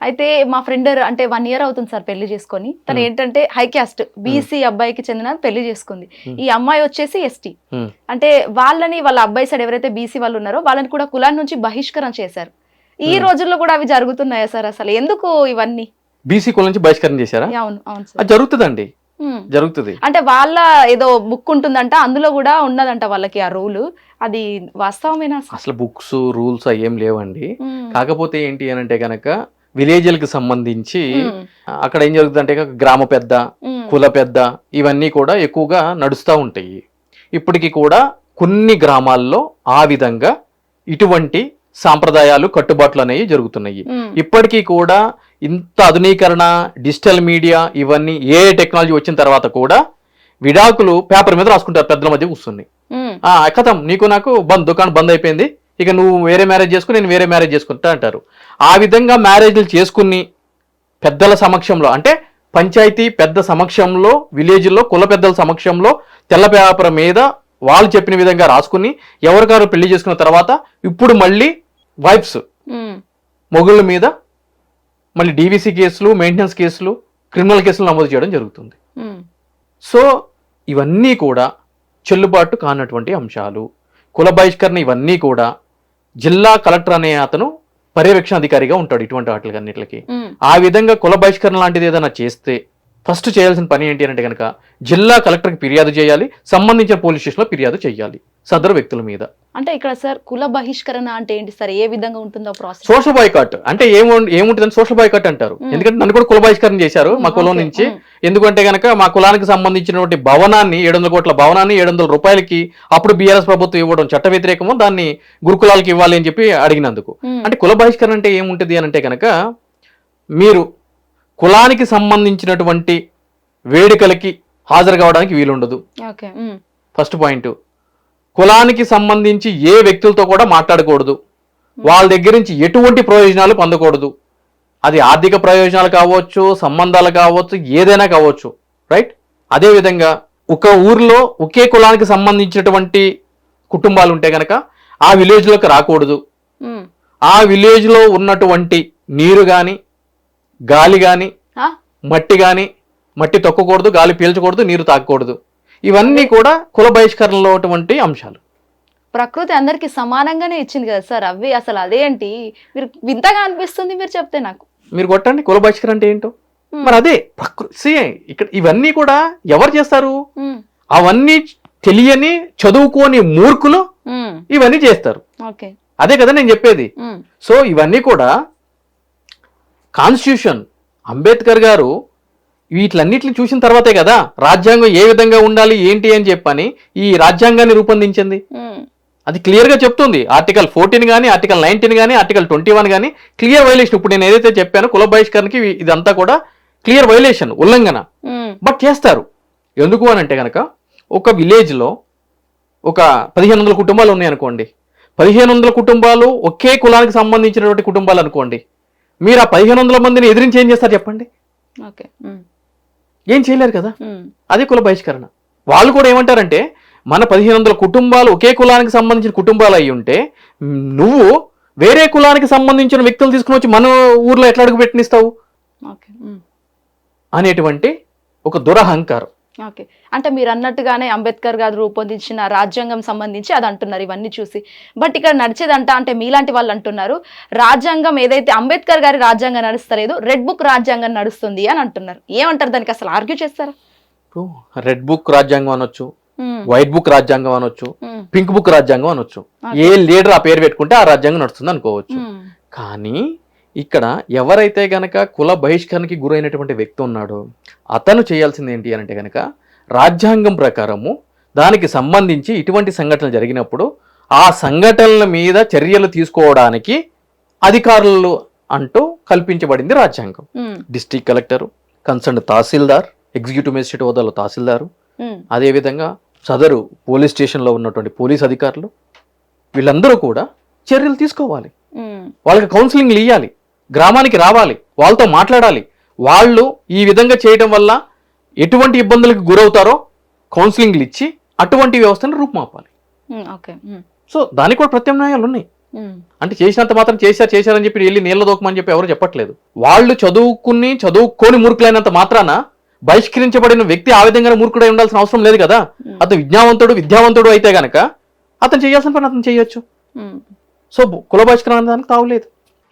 అయితే మా ఫ్రెండ్ అంటే 1 year అవుతుంది సార్ పెళ్లి చేసుకొని. తను ఏంటంటే హై క్యాస్ట్ బీసీ అబ్బాయికి చెందిన పెళ్లి చేసుకుంది. ఈ అమ్మాయి వచ్చేసి ఎస్టీ. అంటే వాళ్ళ అబ్బాయి సైడ్ ఎవరైతే బీసీ వాళ్ళు ఉన్నారో వాళ్ళని కూడా కులాన్ని నుంచి బహిష్కరణ చేశారు. ఈ రోజుల్లో కూడా అవి జరుగుతున్నాయా సార్? అసలు ఎందుకు ఇవన్నీ? బీసీ కులం నుంచి బహిష్కరణ చేశారా? అవును అవును సార్. అది జరుగుతుందండి, జరుగుతుంది. అంటే వాళ్ళ ఏదో బుక్ ఉంటుందంట, అందులో కూడా ఉన్నదంట వాళ్ళకి ఆ రూల్. అది వాస్తవమేనా? అసలు బుక్స్ రూల్స్ ఏం లేవండి. కాకపోతే ఏంటి అని అంటే కనుక విలేజ్లకు సంబంధించి అక్కడ ఏం జరుగుతుందంటే గ్రామ పెద్ద, కుల పెద్ద ఇవన్నీ కూడా ఎక్కువగా నడుస్తూ ఉంటాయి. ఇప్పటికీ కూడా కొన్ని గ్రామాల్లో ఆ విధంగా ఇటువంటి సాంప్రదాయాలు కట్టుబాట్లు అనేవి జరుగుతున్నాయి. ఇప్పటికీ కూడా ఇంత ఆధునీకరణ, డిజిటల్ మీడియా ఇవన్నీ ఏ టెక్నాలజీ వచ్చిన తర్వాత కూడా విడాకులు పేపర్ మీద రాసుకుంటారు పెద్దల మధ్య కూర్చుని. కథం నీకు నాకు దుకాణం బంద్ అయిపోయింది, ఇక నువ్వు వేరే మ్యారేజ్ చేసుకుని నేను వేరే మ్యారేజ్ చేసుకుంటా అంటారు. ఆ విధంగా మ్యారేజ్లు చేసుకుని పెద్దల సమక్షంలో, అంటే పంచాయతీ పెద్ద సమక్షంలో, విలేజ్లో కుల పెద్దల సమక్షంలో తెల్ల పేపర్ మీద వాళ్ళు చెప్పిన విధంగా రాసుకుని ఎవరికారు పెళ్లి చేసుకున్న తర్వాత ఇప్పుడు మళ్ళీ వైఫ్స్ మొగుళ్ళ మీద మళ్ళీ డీవీసీ కేసులు, మెయింటెనెన్స్ కేసులు, క్రిమినల్ కేసులు నమోదు చేయడం జరుగుతుంది. సో ఇవన్నీ కూడా చెల్లుబాటు కానటువంటి అంశాలు. కుల బహిష్కరణ ఇవన్నీ కూడా జిల్లా కలెక్టర్ అనే అతను పర్యవేక్షణ అధికారిగా ఉంటాడు ఇటువంటి వాటికి అన్నిటికి. ఆ విధంగా కుల బహిష్కరణ లాంటిది ఏదైనా చేస్తే ఫస్ట్ చేయాల్సిన పని ఏంటి అంటే కనుక జిల్లా కలెక్టర్కి ఫిర్యాదు చేయాలి, సంబంధించిన పోలీస్ స్టేషన్లో ఫిర్యాదు చేయాలి సదరు వ్యక్తుల మీద. అంటే ఇక్కడ సార్ కుల బహిష్కరణ అంటే ఏంటి సార్? ఏ విధంగా ఉంటుందో ప్రాసెస్? సోషల్ బాయ్కాట్ అంటే ఏముంటుందని సోషల్ బాయ్కాట్ అంటారు. ఎందుకంటే నన్ను కూడా కుల బహిష్కరణ చేశారు మా కులం నుంచి. ఎందుకంటే కనుక మా కులానికి సంబంధించినటువంటి భవనాన్ని 700 కోట్ల భవనాన్ని 700 రూపాయలకి అప్పుడు బీఆర్ఎస్ ప్రభుత్వం ఇవ్వడం చట్ట వ్యతిరేకమో, దాన్ని గురుకులాలకి ఇవ్వాలి అని చెప్పి అడిగినందుకు. అంటే కుల బహిష్కరణ అంటే ఏముంటుంది అని అంటే కనుక మీరు కులానికి సంబంధించినటువంటి వేడుకలకి హాజరు కావడానికి వీలుండదు. First point. కులానికి సంబంధించి ఏ వ్యక్తులతో కూడా మాట్లాడకూడదు, వాళ్ళ దగ్గర నుంచి ఎటువంటి ప్రయోజనాలు పొందకూడదు. అది ఆర్థిక ప్రయోజనాలు కావచ్చు, సంబంధాలు కావచ్చు, ఏదైనా కావచ్చు, రైట్? అదేవిధంగా ఒక ఊర్లో ఒకే కులానికి సంబంధించినటువంటి కుటుంబాలు ఉంటే కనుక ఆ విలేజ్లోకి రాకూడదు. ఆ విలేజ్లో ఉన్నటువంటి నీరు కానీ, గాలి కానీ, మట్టి కానీ, మట్టి తొక్కకూడదు, గాలి పీల్చకూడదు, నీరు తాగకూడదు. ఇవన్నీ కూడా కుల బహిష్కరణలో ఉన్నటువంటి అంశాలు. ప్రకృతి అందరికి సమానంగానే ఇచ్చింది కదా సార్, అవి అసలు అదేంటి మీరు వింతగా అనిపిస్తుంది మీరు చెప్తే నాకు. మీరు కొట్టండి కుల బహిష్కరణ అంటే ఏంటో. మరి అదే ప్రకృతి. ఇక్కడ ఇవన్నీ కూడా ఎవరు చేస్తారు? అవన్నీ తెలియని చదువుకోని మూర్ఖులు ఇవన్నీ చేస్తారు. అదే కదా నేను చెప్పేది. సో ఇవన్నీ కూడా కాన్స్టిట్యూషన్ అంబేద్కర్ గారు వీటిలన్నిటిని చూసిన తర్వాతే కదా రాజ్యాంగం ఏ విధంగా ఉండాలి ఏంటి అని చెప్పని ఈ రాజ్యాంగాన్ని రూపొందించింది. అది క్లియర్ గా చెప్తుంది. ఆర్టికల్ 14 కానీ, ఆర్టికల్ 19 కానీ, ఆర్టికల్ 21 కానీ క్లియర్ వైలేషన్. ఇప్పుడు నేను ఏదైతే చెప్పానో కుల బహిష్కరణకి ఇదంతా కూడా క్లియర్ వైలేషన్, ఉల్లంఘన. బట్ చేస్తారు. ఎందుకు అని అంటే కనుక ఒక విలేజ్ లో ఒక 1500 కుటుంబాలు ఉన్నాయనుకోండి. 1500 కుటుంబాలు ఒకే కులానికి సంబంధించినటువంటి కుటుంబాలు అనుకోండి. మీరు ఆ 1500 మందిని ఎదిరించి ఏం చేస్తారు చెప్పండి? ఏం చేయలేరు కదా. అదే కుల బహిష్కరణ. వాళ్ళు కూడా ఏమంటారంటే మన 1500 కుటుంబాలు ఒకే కులానికి సంబంధించిన కుటుంబాలు అయి ఉంటే నువ్వు వేరే కులానికి సంబంధించిన వ్యక్తులు తీసుకుని వచ్చి మన ఊర్లో ఎట్లా అడుగు పెట్టినిస్తావు అనేటువంటి ఒక దురహంకారం. ఓకే, అంటే మీరు అన్నట్టుగానే అంబేద్కర్ గారు రూపొందించిన రాజ్యాంగం సంబంధించి అది అంటున్నారు ఇవన్నీ చూసి. బట్ ఇక్కడ నడిచేదంట అంటే మీలాంటి వాళ్ళు అంటున్నారు రాజ్యాంగం ఏదైతే అంబేద్కర్ గారి రాజ్యాంగం నడుస్తలేదు, రెడ్ బుక్ రాజ్యాంగం నడుస్తుంది అని అంటున్నారు. ఏమంటారు దానికి? అసలు ఆర్గ్యూ చేస్తారా? రెడ్ బుక్ రాజ్యాంగం అనొచ్చు, వైట్ బుక్ రాజ్యాంగం అనొచ్చు, పింక్ బుక్ రాజ్యాంగం అనొచ్చు. ఏ లీడర్ ఆ పేరు పెట్టుకుంటే ఆ రాజ్యాంగం నడుస్తుంది అనుకోవచ్చు. కానీ ఇక్కడ ఎవరైతే గనక కుల బహిష్కరణకి గురైనటువంటి వ్యక్తి ఉన్నాడో అతను చేయాల్సింది ఏంటి అని అంటే కనుక రాజ్యాంగం ప్రకారము దానికి సంబంధించి ఇటువంటి సంఘటనలు జరిగినప్పుడు ఆ సంఘటనల మీద చర్యలు తీసుకోవడానికి అధికారులు అంటూ కల్పించబడింది రాజ్యాంగం. డిస్ట్రిక్ట్ కలెక్టర్, కన్సర్న్ తహసీల్దార్, ఎగ్జిక్యూటివ్ మేజిస్ట్రేట్ హోదాలో తహసీల్దారు, అదేవిధంగా సదరు పోలీస్ స్టేషన్లో ఉన్నటువంటి పోలీస్ అధికారులు, వీళ్ళందరూ కూడా చర్యలు తీసుకోవాలి. వాళ్ళకి కౌన్సిలింగ్లు ఇవ్వాలి, గ్రామానికి రావాలి, వాళ్ళతో మాట్లాడాలి. వాళ్ళు ఈ విధంగా చేయడం వల్ల ఎటువంటి ఇబ్బందులకు గురవుతారో కౌన్సిలింగ్లు ఇచ్చి అటువంటి వ్యవస్థను రూపుమాపాలి. సో దానికి కూడా ప్రత్యామ్నాయాలు ఉన్నాయి. అంటే చేసినంత మాత్రం చేశారని చెప్పి వెళ్ళి నీళ్ళ దూకమని చెప్పి ఎవరు చెప్పట్లేదు. వాళ్ళు చదువుకోని మూర్ఖులైనంత మాత్రాన బహిష్కరించబడిన వ్యక్తి ఆ విధంగా మూర్ఖుడై ఉండాల్సిన అవసరం లేదు కదా. అతను విద్యావంతుడు అయితే గనక అతను చేయాల్సిన పని అతను చేయొచ్చు. సో కుల బహిష్కరణ తావులేదు.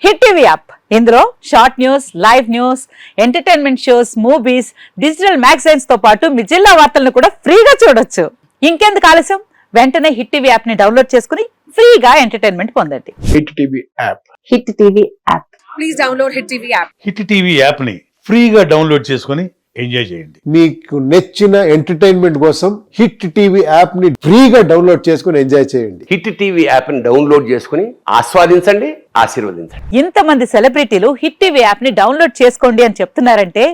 హిట్ టీవీ యాప్, ఇందులో short news, live news, entertainment shows, movies, digital magazines తో పాటు మీ జిల్లా వార్తలను కూడా ఫ్రీగా చూడొచ్చు. ఇంకెందుకు ఆలస్యం, వెంటనే హిట్ టీవీ యాప్ ని డౌన్లోడ్ చేసుకుని ఫ్రీగా ఎంటర్టైన్మెంట్ పొందండి. Hit TV app. Hit TV app. Please download hit TV app. Hit TV app ని ఫ్రీగా డౌన్లోడ్ చేసుకొని ఎంజాయ్ చేయండి. మీకు నచ్చిన ఎంటర్టైన్మెంట్ కోసం హిట్ టీవీ యాప్ ని ఫ్రీగా డౌన్లోడ్ చేసుకుని ఎంజాయ్ చేయండి. హిట్ టీవీ యాప్ ని డౌన్లోడ్ చేసుకుని ఆస్వాదించండి, ఆశీర్వదించండి. ఇంతమంది సెలబ్రిటీలు హిట్ టీవీ యాప్ ని డౌన్లోడ్ చేసుకోండి అని చెప్తున్నారంటే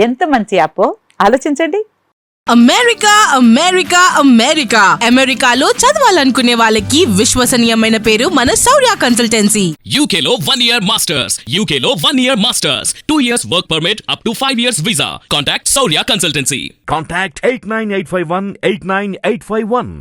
ఎంత మంచి యాప్ ఆలోచించండి. అమెరికా అమెరికాలో చదవాలనుకునే వాళ్ళకి విశ్వసనీయమైన పేరు మన శౌర్య కన్సల్టెన్సీ. UK లో 1 year masters, UK లో 1 year masters, 2 years work permit up to 5 years visa. Contact Saurya Consultancy. Contact 89851 89851.